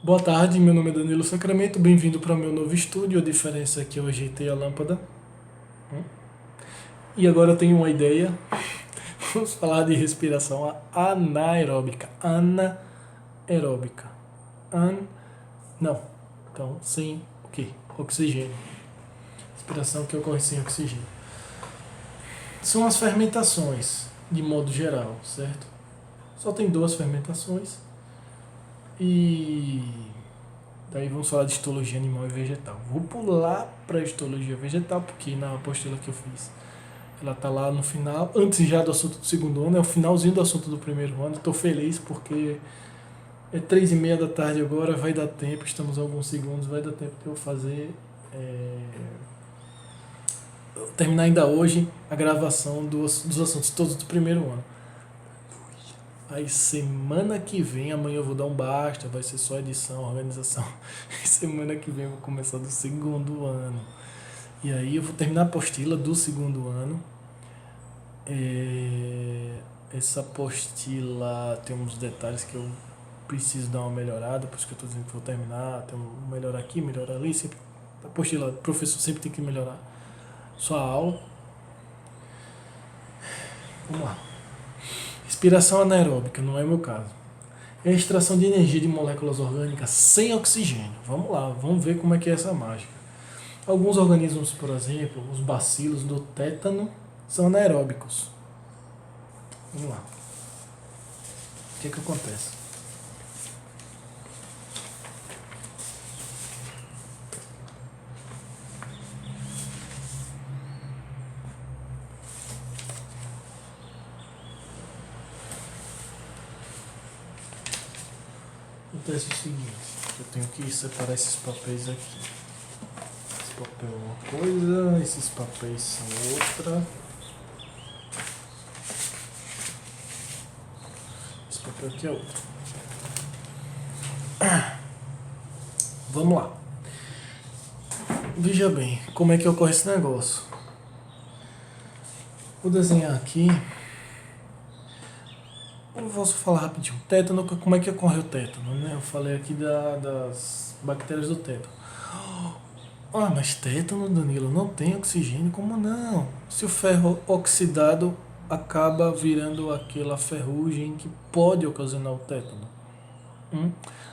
Boa tarde, meu nome é Danilo Sacramento, bem-vindo para o meu novo estúdio. A diferença é que eu ajeitei a lâmpada. E agora eu tenho uma ideia. Vamos falar de respiração anaeróbica. Anaeróbica. Não. Então, sem o quê? Oxigênio. Respiração que ocorre sem oxigênio. São as fermentações, de modo geral, certo? Só tem duas fermentações. E daí vamos falar de histologia animal e vegetal. Vou pular para a histologia vegetal, porque na apostila que eu fiz, ela tá lá no final, antes já do assunto do segundo ano, é o finalzinho do assunto do primeiro ano. Estou feliz porque é 3h30 da tarde agora, vai dar tempo, estamos a alguns segundos, vai dar tempo de eu fazer, terminar ainda hoje a gravação dos assuntos todos do primeiro ano. Aí semana que vem, amanhã eu vou dar um basta, vai ser só edição, organização. Semana que vem eu vou começar do segundo ano. E aí eu vou terminar a apostila do segundo ano. Essa apostila tem uns detalhes que eu preciso dar uma melhorada, por isso que eu estou dizendo que vou terminar, tem um melhorar aqui, melhorar ali. Sempre, a apostila, o professor sempre tem que melhorar sua aula. Vamos lá. Respiração anaeróbica, não é o meu caso. É a extração de energia de moléculas orgânicas sem oxigênio. Vamos lá, vamos ver como é que é essa mágica. Alguns organismos, por exemplo, os bacilos do tétano, são anaeróbicos. Vamos lá. O que acontece? Acontece o seguinte, eu tenho que separar esses papéis aqui. Esse papel é uma coisa, esses papéis são outra. Esse papel aqui é outro. Vamos lá. Veja bem, como é que ocorre esse negócio. Vou desenhar aqui. Eu vou falar rapidinho. Tétano, como é que ocorre o tétano, né? Eu falei aqui das bactérias do tétano. Ah, mas tétano, Danilo, não tem oxigênio? Como não? Se o ferro oxidado acaba virando aquela ferrugem que pode ocasionar o tétano.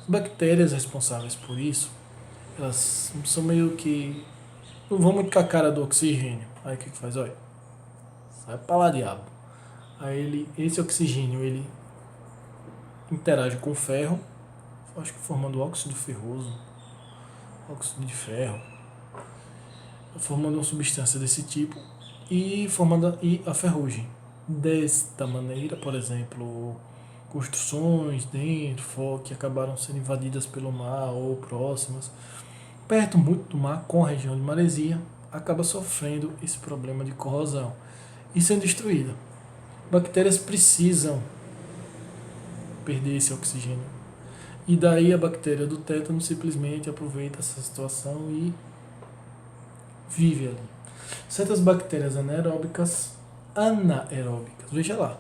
As bactérias responsáveis por isso, elas são meio que... não vão muito com a cara do oxigênio. Aí o que faz? Olha, sai pra lá, diabo. Aí esse oxigênio, ele interage com o ferro, acho que formando óxido ferroso, óxido de ferro, formando uma substância desse tipo e formando a ferrugem. Desta maneira, por exemplo, construções dentro, que acabaram sendo invadidas pelo mar ou próximas, perto muito do mar, com a região de maresia, acaba sofrendo esse problema de corrosão e sendo destruída. Bactérias precisam perder esse oxigênio. E daí a bactéria do tétano simplesmente aproveita essa situação e vive ali. Certas bactérias anaeróbicas, veja lá,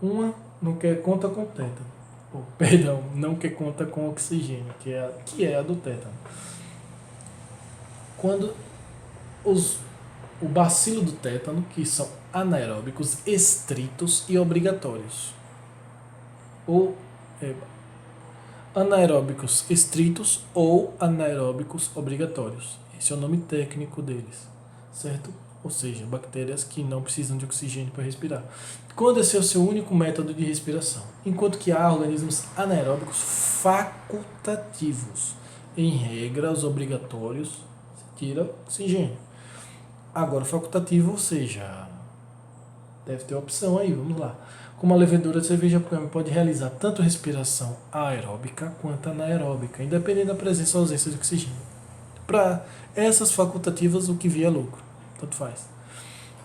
uma não quer conta com tétano, não quer conta com oxigênio, que é a do tétano. Quando o bacilo do tétano, que são anaeróbicos estritos e obrigatórios, ou anaeróbicos estritos ou anaeróbicos obrigatórios. Esse é o nome técnico deles, certo? Ou seja, bactérias que não precisam de oxigênio para respirar. Quando esse é o seu único método de respiração. Enquanto que há organismos anaeróbicos facultativos. Em regra, os obrigatórios se tira oxigênio. Agora, facultativo, ou seja, deve ter opção aí, vamos lá. Como a levedura de cerveja pode realizar tanto respiração aeróbica quanto anaeróbica, independente da presença ou ausência de oxigênio. Para essas facultativas, o que vier é lucro, tanto faz.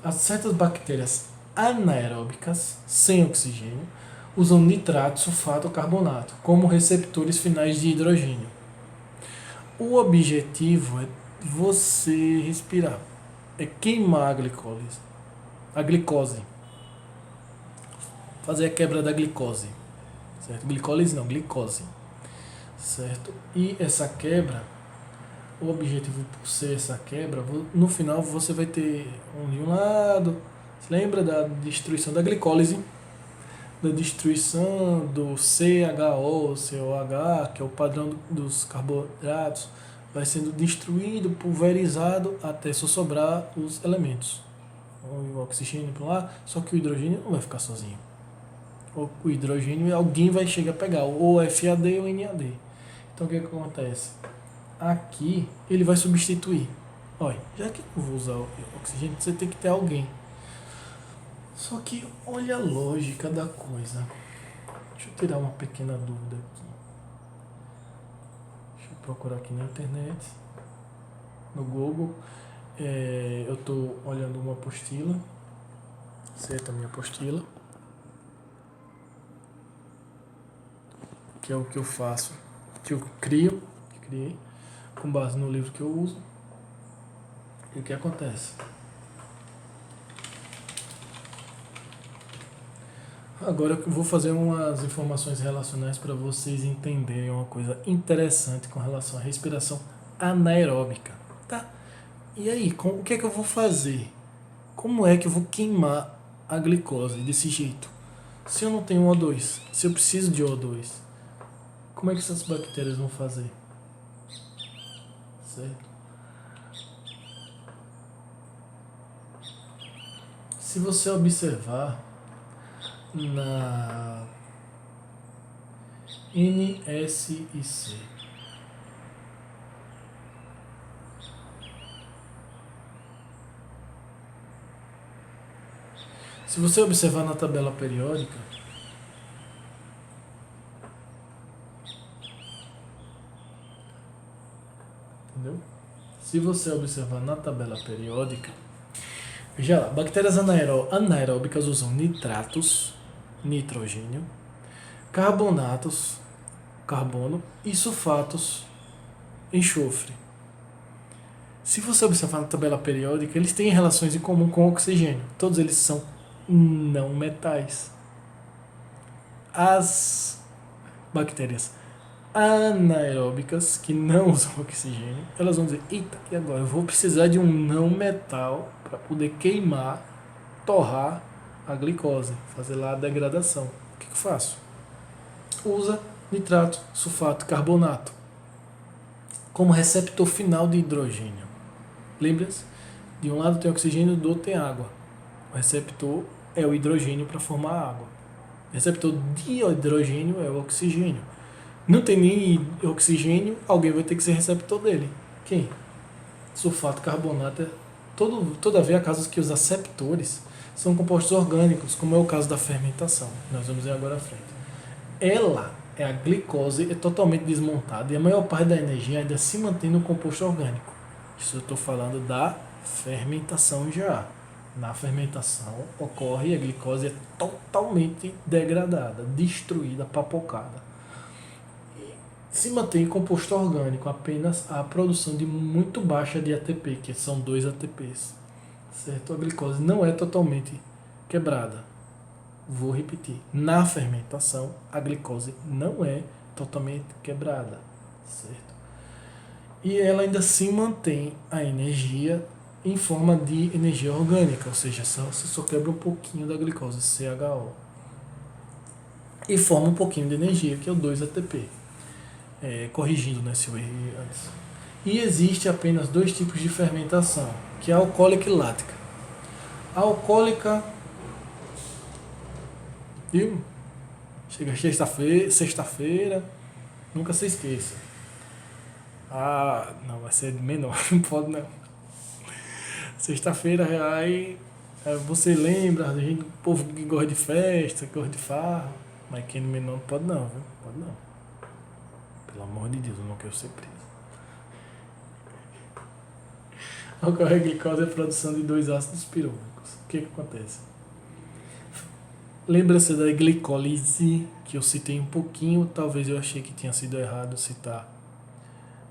As certas bactérias anaeróbicas, sem oxigênio, usam nitrato, sulfato ou carbonato como receptores finais de hidrogênio. O objetivo é você respirar, é queimar a glicose. Fazer a quebra da glicose, certo? Glicólise não, glicose, certo? E essa quebra, o objetivo por ser essa quebra, no final você vai ter de um lado, se lembra da destruição da glicólise, da destruição do CHO, COH, que é o padrão dos carboidratos, vai sendo destruído, pulverizado, até só sobrar os elementos. O oxigênio para lá, só que o hidrogênio não vai ficar sozinho. O hidrogênio alguém vai chegar a pegar, ou FAD ou NAD. Então o que acontece? Aqui ele vai substituir. Olha, já que eu não vou usar o oxigênio, você tem que ter alguém. Só que olha a lógica da coisa. Deixa eu tirar uma pequena dúvida aqui. Deixa eu procurar aqui na internet, no Google. Eu estou olhando uma apostila, certo? A minha apostila, que é o que eu faço, que eu criei, com base no livro que eu uso. E o que acontece? Agora eu vou fazer umas informações relacionais para vocês entenderem uma coisa interessante com relação à respiração anaeróbica, tá? E aí, o que é que eu vou fazer? Como é que eu vou queimar a glicose desse jeito? Se eu não tenho O2, se eu preciso de O2, como é que essas bactérias vão fazer? Certo? Se você observar na NSIC, se você observar na tabela periódica, entendeu? Se você observar na tabela periódica, veja lá, bactérias anaeróbicas usam nitratos, nitrogênio, carbonatos, carbono e sulfatos, enxofre. Se você observar na tabela periódica, eles têm relações em comum com o oxigênio. Todos eles são não metais. As bactérias anaeróbicas, que não usam oxigênio, elas vão dizer, eita, e agora? Eu vou precisar de um não metal para poder queimar, torrar a glicose, fazer lá a degradação. O que eu faço? Usa nitrato, sulfato, carbonato como receptor final de hidrogênio. Lembra-se? De um lado tem oxigênio, do outro tem água. O receptor é o hidrogênio para formar água. O receptor de hidrogênio é o oxigênio. Não tem nem oxigênio, alguém vai ter que ser receptor dele. Quem? Sulfato, carbonato. Todavia, há casos que os aceptores são compostos orgânicos, como é o caso da fermentação. Nós vamos ver agora à frente. A glicose é totalmente desmontada e a maior parte da energia ainda se mantém no composto orgânico. Isso eu estou falando da fermentação já. Na fermentação ocorre a glicose é totalmente degradada, destruída, papocada. E se mantém composto orgânico, apenas a produção de muito baixa de ATP, que são 2 ATPs. Certo? A glicose não é totalmente quebrada. Vou repetir. Na fermentação, a glicose não é totalmente quebrada. Certo? E ela ainda se mantém a energia em forma de energia orgânica, ou seja, você só quebra um pouquinho da glicose, CHO, e forma um pouquinho de energia, que é o 2 ATP, corrigindo, né, se eu errei antes. E existe apenas 2 tipos de fermentação, que é a alcoólica e lática. A alcoólica, viu? Chega sexta-feira, nunca se esqueça. Não, vai ser menor, não pode não. Sexta-feira, aí você lembra, a gente, o povo que gosta de festa, que gosta de farra, mas quem não pode não, viu? Pode não. Pelo amor de Deus, eu não quero ser preso. Ocorre a glicose é a produção de 2 ácidos pirúvicos. O que acontece? Lembra-se da glicólise, que eu citei um pouquinho, talvez eu achei que tinha sido errado citar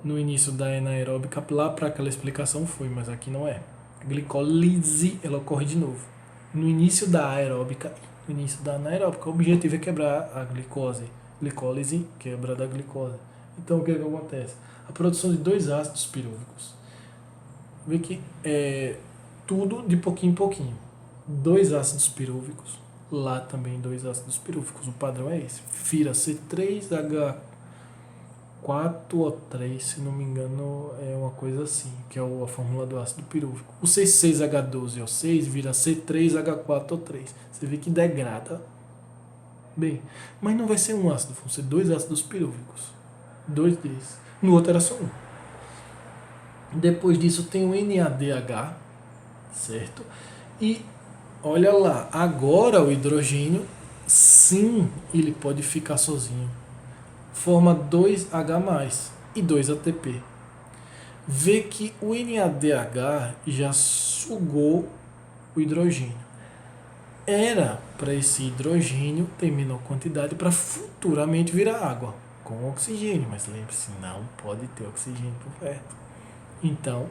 no início da anaeróbica, lá para aquela explicação foi, mas aqui não é. A glicólise, ela ocorre de novo. No início da aeróbica e no início da anaeróbica. O objetivo é quebrar a glicose. Glicólise, quebra da glicose. Então o que acontece? A produção de dois ácidos pirúvicos. Vê que é tudo de pouquinho em pouquinho. Dois ácidos pirúvicos, lá também dois ácidos pirúvicos. O padrão é esse. Fira C3H4 ou 3, se não me engano, é uma coisa assim, que é a fórmula do ácido pirúvico. O C6H12O6 vira C3H4O3. Você vê que degrada bem. Mas não vai ser um ácido, vão ser dois ácidos pirúvicos. Dois deles. No outro era só um. Depois disso tem o NADH, certo? E olha lá, agora o hidrogênio, sim, ele pode ficar sozinho. Forma 2H+, e 2 ATP. Vê que o NADH já sugou o hidrogênio. Era para esse hidrogênio ter menor quantidade para futuramente virar água com oxigênio, mas lembre-se, não pode ter oxigênio por perto. Então,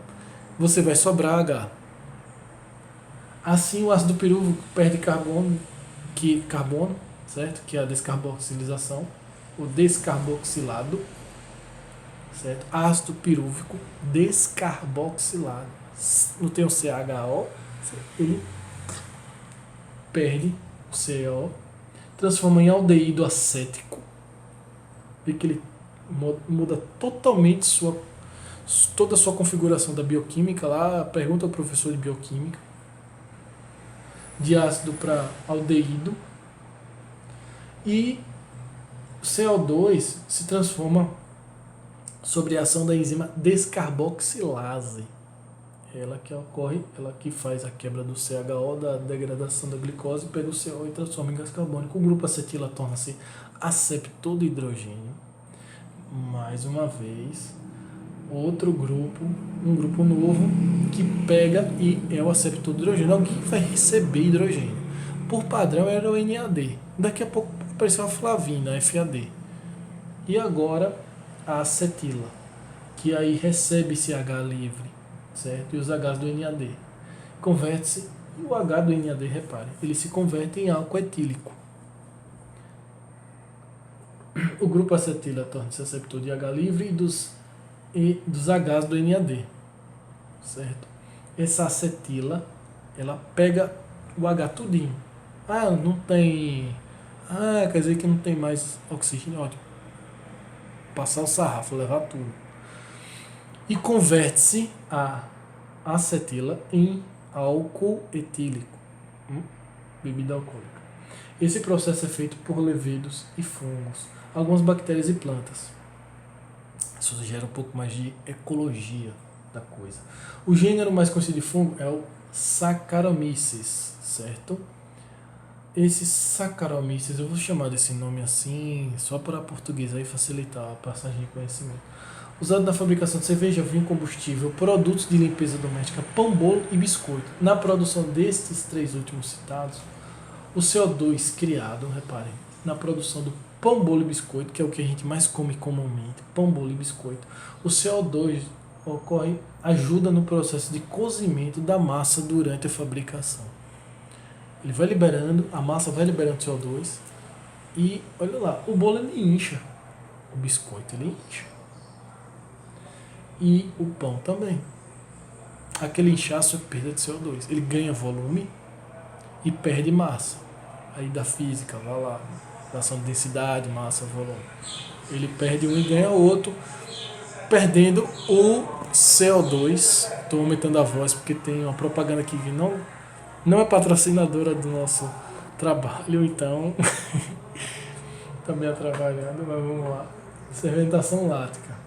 você vai sobrar H. Assim, o ácido pirúvico perde carbono, certo? Que é a descarboxilização, o descarboxilado, certo? Ácido pirúvico descarboxilado. Não tem o CHO, ele perde o CO, transforma em aldeído acético. Vê que ele muda totalmente toda a sua configuração da bioquímica lá. Pergunta ao professor de bioquímica. De ácido para aldeído. E CO2 se transforma sobre a ação da enzima descarboxilase. Ela que ocorre, ela que faz a quebra do CHO, da degradação da glicose, pega o CO e transforma em gás carbônico. O grupo acetila torna-se aceptor de hidrogênio. Mais uma vez, outro grupo, um grupo novo que pega e é o aceptor de hidrogênio, alguém que vai receber hidrogênio. Por padrão era o NAD. Daqui a pouco apareceu a flavina, a FAD. E agora a acetila, que aí recebe esse H livre, certo? E os Hs do NAD. Converte-se, e o H do NAD, repare, ele se converte em álcool etílico. O grupo acetila torna-se aceptor de H livre e dos Hs do NAD, certo? Essa acetila, ela pega o H tudinho. Ah, não tem... Ah, quer dizer que não tem mais oxigênio. Ótimo. Passar o sarrafo, levar tudo. E converte-se a acetila em álcool etílico. Bebida alcoólica. Esse processo é feito por levedos e fungos, algumas bactérias e plantas. Isso gera um pouco mais de ecologia da coisa. O gênero mais conhecido de fungo é o Saccharomyces, certo? Esse Saccharomyces, eu vou chamar desse nome assim, só para português aí facilitar a passagem de conhecimento. Usado na fabricação de cerveja, vinho, combustível, produtos de limpeza doméstica, pão, bolo e biscoito. Na produção destes três últimos citados, o CO2 criado, reparem, na produção do pão, bolo e biscoito, que é o que a gente mais come comumente, pão, bolo e biscoito, o CO2 ajuda no processo de cozimento da massa durante a fabricação. Ele vai liberando, a massa vai liberando CO2 e, olha lá, o bolo ele incha, o biscoito ele incha. E o pão também. Aquele inchaço é perda de CO2. Ele ganha volume e perde massa. Aí da física, vai lá, relação de densidade, massa, volume. Ele perde um e ganha outro, perdendo o CO2. Estou aumentando a voz porque tem uma propaganda aqui que não é patrocinadora do nosso trabalho, então está me atrapalhando, mas vamos lá. Fermentação lática.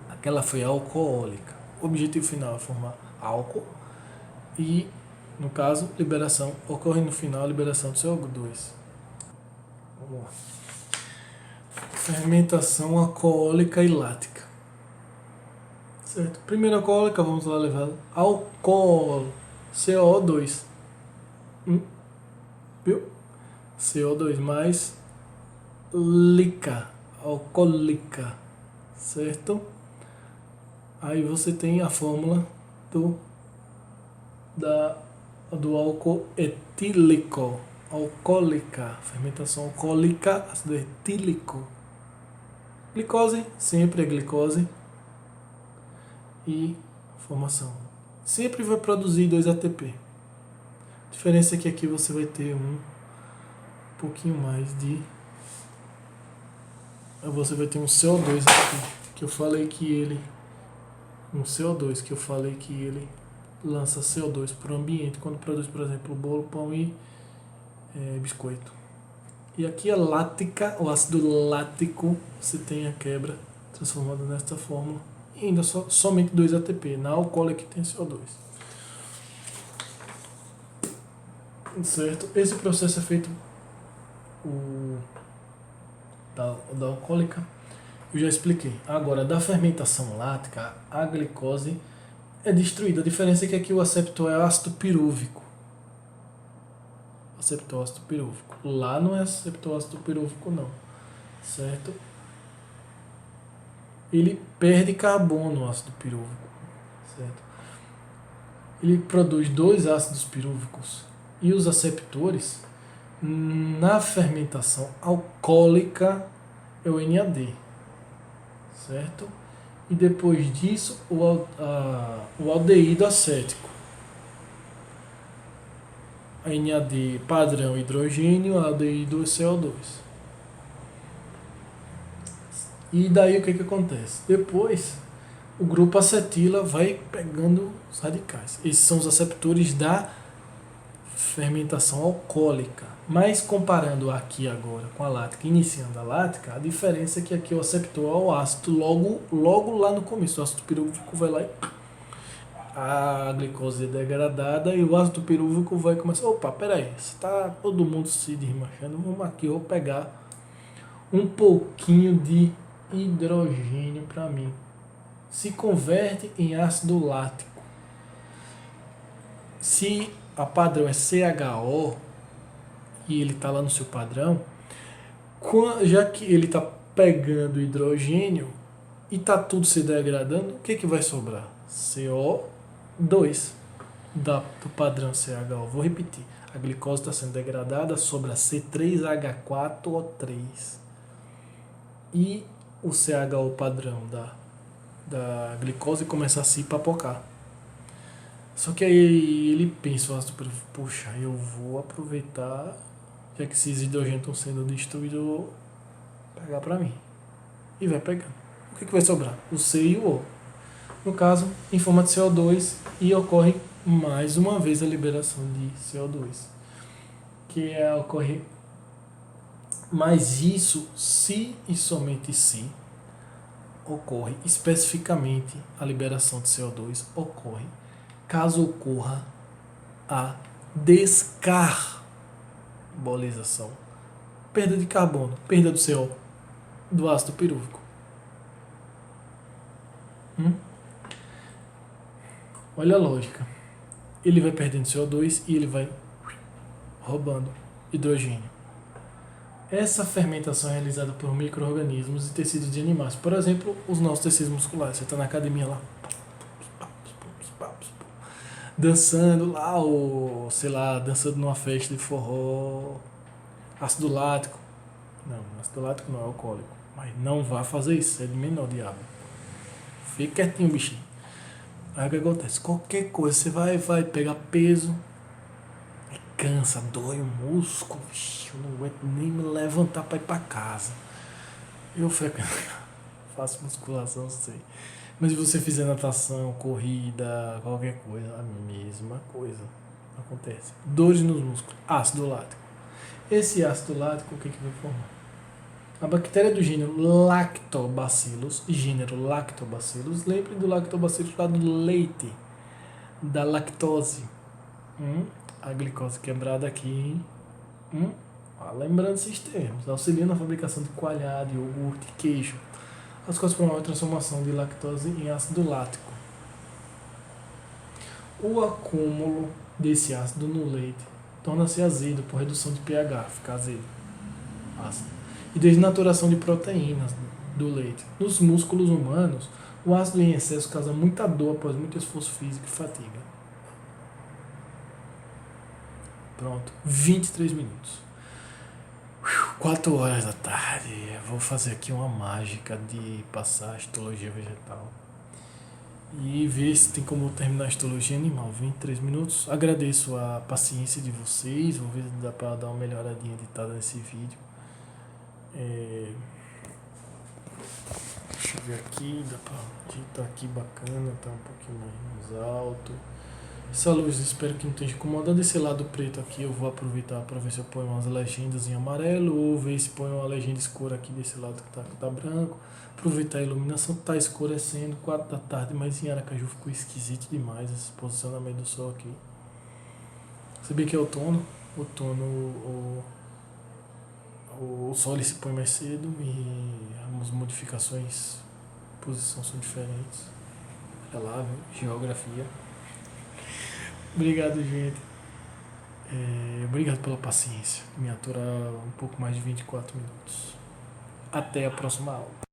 Aquela foi alcoólica. O objetivo final é formar álcool e, no caso, liberação. Ocorre no final a liberação do CO2. Vamos lá. Fermentação alcoólica e lática. Certo? Primeira alcoólica, vamos lá levar álcool, CO2. Viu? CO2 mais lica, alcoólica, certo? Aí você tem a fórmula do álcool etílico, alcoólica, fermentação alcoólica, ácido etílico. Glicose, sempre é glicose e formação. Sempre vai produzir 2 ATP. A diferença é que aqui você vai ter um pouquinho mais de... Você vai ter um CO2 aqui, que eu falei que ele... Um CO2, que eu falei que ele lança CO2 para o ambiente quando produz, por exemplo, bolo, pão e biscoito. E aqui a lática, o ácido lático, você tem a quebra transformada nesta fórmula e ainda somente 2 ATP. Na alcoólica que tem CO2. Certo? Esse processo é feito da alcoólica, eu já expliquei. Agora, da fermentação lática, a glicose é destruída. A diferença é que aqui o aceptor é ácido pirúvico. Aceptor ácido pirúvico. Lá não é aceptor ácido pirúvico não. Certo? Ele perde carbono, o ácido pirúvico. Certo? Ele produz 2 ácidos pirúvicos. E os aceptores, na fermentação alcoólica, é o NAD. Certo? E depois disso, o aldeído acético. A NAD padrão hidrogênio, aldeído CO2. E daí o que acontece? Depois, o grupo acetila vai pegando os radicais. Esses são os aceptores da fermentação alcoólica. Mas comparando aqui agora com a lática, iniciando a lática, a diferença é que aqui o aceptor é o ácido logo lá no começo. O ácido pirúvico vai lá e a glicose é degradada e o ácido pirúvico vai começar. Opa, peraí, está todo mundo se desmanchando. Vamos aqui, eu vou pegar um pouquinho de hidrogênio para mim. Se converte em ácido lático. Se a padrão é CHO e ele está lá no seu padrão, já que ele está pegando hidrogênio e está tudo se degradando, o que vai sobrar? CO2 do padrão CHO. Vou repetir. A glicose está sendo degradada, sobra C3H4O3. E o CHO padrão da glicose começa a se papocar. Só que aí ele pensa, puxa, eu vou aproveitar, já que esses hidrogênios estão sendo destruídos, eu vou pegar para mim. E vai pegando. O que vai sobrar? O C e o O. No caso, em forma de CO2, e ocorre mais uma vez a liberação de CO2. Que ocorre, mas isso, se e somente se, ocorre especificamente a liberação de CO2, ocorre caso ocorra a descarbolização, perda de carbono, perda do CO, do ácido pirúvico. Olha a lógica. Ele vai perdendo CO2 e ele vai roubando hidrogênio. Essa fermentação é realizada por micro-organismos e tecidos de animais. Por exemplo, os nossos tecidos musculares. Você está na academia lá, dançando lá, ou sei lá, dançando numa festa de forró, ácido lático. Não, ácido lático não é alcoólico. Mas não vá fazer isso, é de menor diabo. Fique quietinho, bichinho. Aí o que acontece? Qualquer coisa, você vai pegar peso, cansa, dói o músculo, eu não aguento nem me levantar para ir para casa. Eu faço musculação, sei. Mas se você fizer natação, corrida, qualquer coisa, a mesma coisa acontece. Dores nos músculos, ácido lático. Esse ácido lático, o que vai formar? A bactéria do gênero Lactobacillus, lembre do Lactobacillus lá do leite, da lactose. A glicose quebrada aqui. Lembrando esses termos, auxilia na fabricação de coalhada, iogurte, queijo. As coisas promovem a transformação de lactose em ácido lático. O acúmulo desse ácido no leite torna-se azedo por redução de pH, fica azedo, ácido. E desnaturação de proteínas do leite. Nos músculos humanos, o ácido em excesso causa muita dor após muito esforço físico e fadiga. Pronto, 23 minutos. 4 horas da tarde. Eu vou fazer aqui uma mágica de passar a histologia vegetal. E ver se tem como terminar a histologia animal. 23 minutos. Agradeço a paciência de vocês. Vou ver se dá pra dar uma melhoradinha editada nesse vídeo. É, deixa eu ver aqui. Dá pra digitar aqui bacana. Tá um pouquinho mais alto. Essa luz, espero que não esteja incomodando. Esse lado preto aqui eu vou aproveitar para ver se eu ponho umas legendas em amarelo ou ver se ponho uma legenda escura aqui desse lado que tá branco. Aproveitar a iluminação, tá escurecendo, 4 da tarde, mas em Aracaju ficou esquisito demais esse posicionamento do sol aqui. Se bem que é outono, o sol ele se põe mais cedo e as modificações de posição são diferentes. É lá, viu? Geografia. Obrigado, gente. Obrigado pela paciência. Me aturar um pouco mais de 24 minutos. Até a próxima aula.